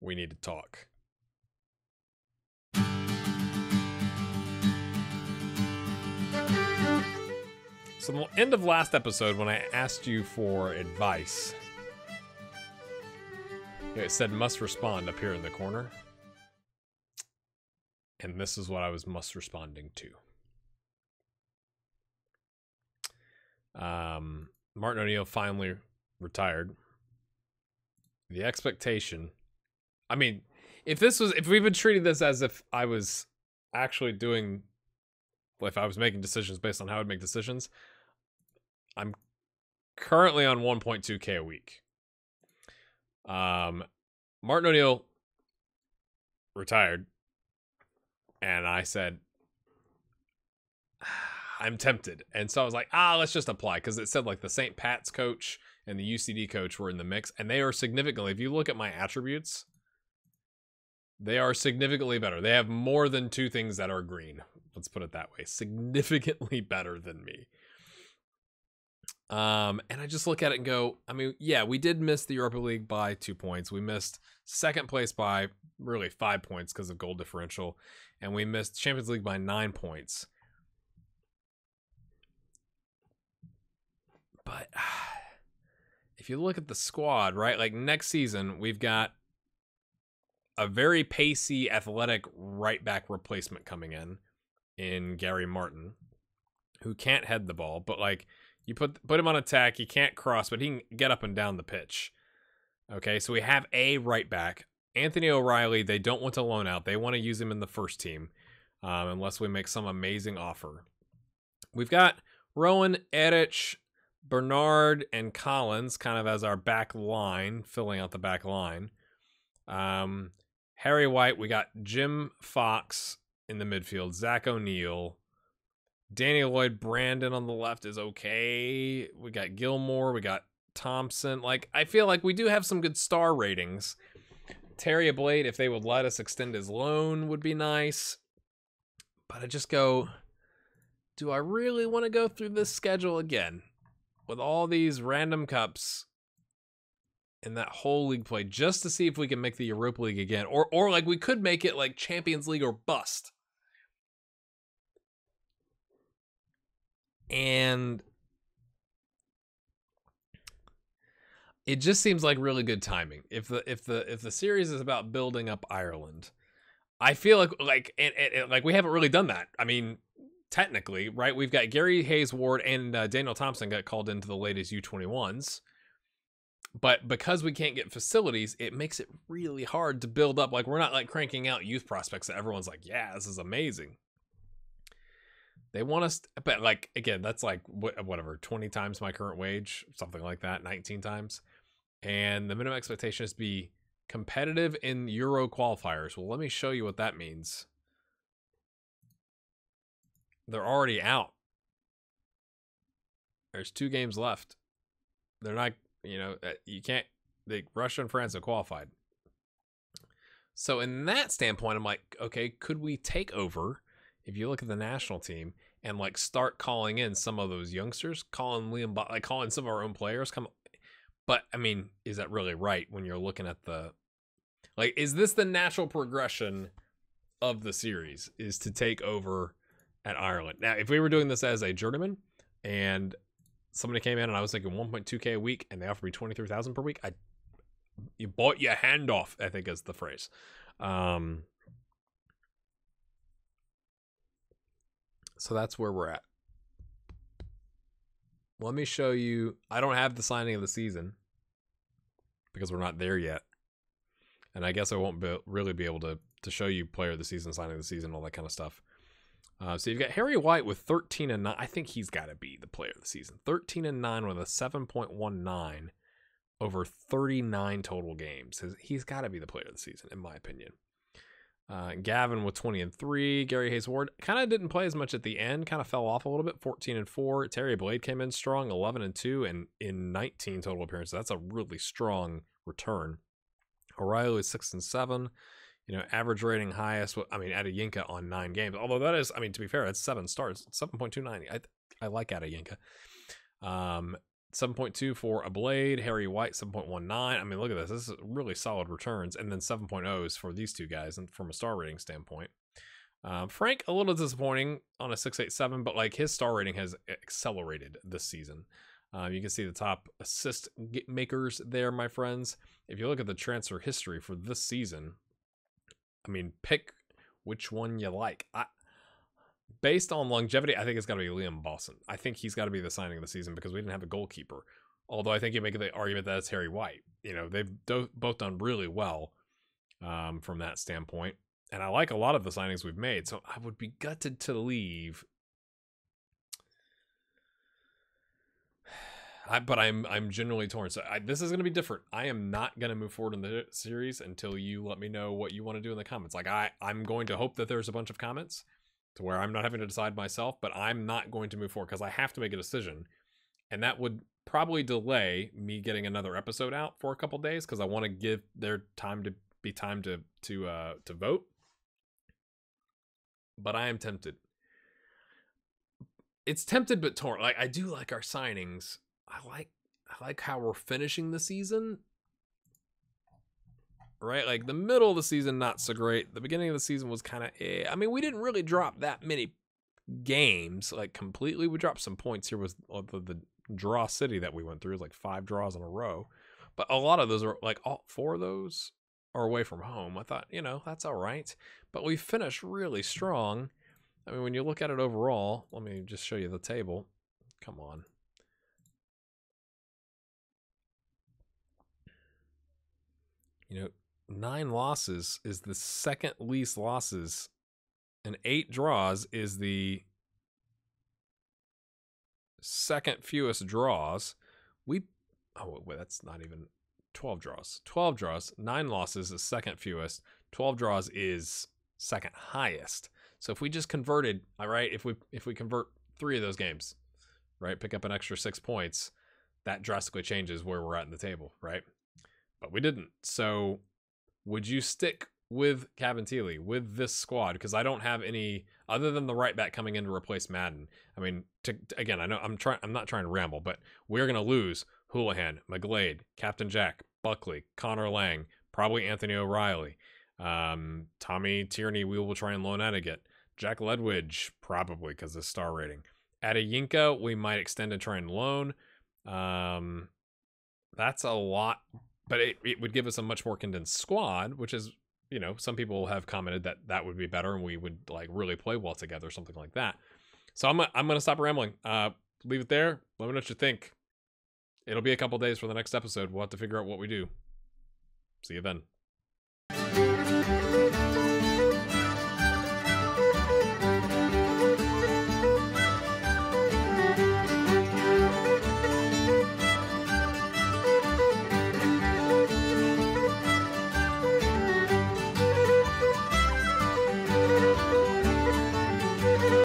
we need to talk. So the end of last episode, when I asked you for advice, it said must respond up here in the corner. And this is what I was must responding to. Martin O'Neill finally retired. The expectation, I mean, if we've been treating this as if I was actually doing, if I was making decisions based on how I'd make decisions, I'm currently on 1.2K a week. Martin O'Neill retired, and I said, I'm tempted. And so I was like, let's just apply, because it said like the St. Pat's coach and the UCD coach were in the mix, and they are significantly, if you look at my attributes, they are significantly better. They have more than 2 things that are green. Let's put it that way. Significantly better than me. And I just look at it and go, I mean, yeah, we did miss the Europa League by 2 points. We missed second place by really 5 points because of goal differential. And we missed Champions League by 9 points. But if you look at the squad, right, like next season, we've got a very pacey, athletic right back replacement coming in Gary Martin, who can't head the ball, but like you put him on attack, he can't cross, but he can get up and down the pitch. Okay, so we have a right back. Anthony O'Reilly, they don't want to loan out. They want to use him in the first team, unless we make some amazing offer. We've got Rowan, Erich, Bernard, and Collins kind of as our back line, filling out the back line. Harry White, we got Jim Fox in the midfield, Zach O'Neill, Danny Lloyd, Brandon on the left is okay. We got Gilmore, we got Thompson. Like, I feel like we do have some good star ratings. Terry Blade, if they would let us extend his loan, would be nice. But I just go, do I really want to go through this schedule again with all these random cups and that whole league play just to see if we can make the Europa League again? Or like we could make it like Champions League or bust. And it just seems like really good timing. If the series is about building up Ireland, I feel like we haven't really done that. I mean, technically, right? We've got Gary Hayes Ward and Daniel Thompson got called into the latest U21s. But because we can't get facilities, it makes it really hard to build up. Like, we're not like cranking out youth prospects that everyone's like, yeah, this is amazing. They want us, but like, again, that's like whatever, 20 times my current wage, something like that, 19 times. And the minimum expectation is to be competitive in Euro qualifiers. Well, let me show you what that means. They're already out. There's 2 games left. They're not, you can't, Russia and France have qualified. So in that standpoint, I'm like, okay, could we take over? If you look at the national team and like start calling in some of those youngsters, calling some of our own players, but I mean, is that really right when you're looking at is this the natural progression of the series is to take over at Ireland? Now, if we were doing this as a journeyman and somebody came in and I was thinking 1.2K a week and they offered me 23,000 per week, you bought your hand off, I think is the phrase. So that's where we're at. Let me show you. I don't have the signing of the season because we're not there yet. And I guess I won't really be able to show you player of the season, signing of the season, all that kind of stuff. So you've got Harry White with 13 and 9. I think he's got to be the player of the season. 13 and 9 with a 7.19 over 39 total games. He's got to be the player of the season, in my opinion. Gavin with 20 and 3. Gary Hayes Ward kind of didn't play as much at the end, kind of fell off a little bit. 14 and 4. Terry Blade came in strong, 11 and 2, and in 19 total appearances. That's a really strong return. O'Reilly 6 and 7. Average rating highest. Adeyinka on 9 games. Although that is, to be fair, that's 7 starts, 7.29. I like Adeyinka. 7.2 for a Blade, Harry White 7.19. I mean, look at this. This is really solid returns. And then 7.0s for these two guys, and from a star rating standpoint. Frank, a little disappointing on a 6.87, but like his star rating has accelerated this season. You can see the top assist makers there, my friends. If you look at the transfer history for this season, I mean, pick which one you like. Based on longevity, I think it's got to be Liam Boston. I think he's got to be the signing of the season because we didn't have a goalkeeper. Although I think you make the argument that it's Harry White. You know, they've both done really well from that standpoint. And I like a lot of the signings we've made. So I would be gutted to leave. But I'm genuinely torn. So this is going to be different. I am not going to move forward in the series until you let me know what you want to do in the comments. Like I'm going to hope that there's a bunch of comments to where I'm not having to decide myself, but I'm not going to move forward because I have to make a decision. And that would probably delay me getting another episode out for a couple days because I want to give their time to be time to vote. But I am tempted. It's tempted but torn. Like I do like our signings. I like how we're finishing the season. Right? Like the middle of the season, not so great. The beginning of the season was kind of I mean, we didn't really drop that many games, like completely. We dropped some points here with the draw city that we went through, like 5 draws in a row. But a lot of those are like all 4 of those are away from home. I thought, that's all right. But we finished really strong. I mean, when you look at it overall, let me just show you the table. Come on. 9 losses is the second least losses, and 8 draws is the second fewest draws. That's not even 12 draws. 12 draws, 9 losses is second fewest. 12 draws is second highest. So if we just converted, all right, if we convert 3 of those games, right, pick up an extra 6 points, that drastically changes where we're at in the table, right? But we didn't. So would you stick with Cabinteely, with this squad? Because I don't have any other than the right back coming in to replace Madden. I mean, again, I know I'm not trying to ramble, but we're going to lose Houlihan, McGlade, Captain Jack, Buckley, Connor Lang, probably Anthony O'Reilly, Tommy Tierney. We will try and loan out again. Jack Ledwidge, probably because of star rating. Adeyinka, we might extend and try and loan. That's a lot, but it would give us a much more condensed squad, which is, some people have commented that would be better and we would like really play well together, something like that. So I'm going to stop rambling. Leave it there. Let me know what you think. It'll be a couple days for the next episode. We'll have to figure out what we do. See you then.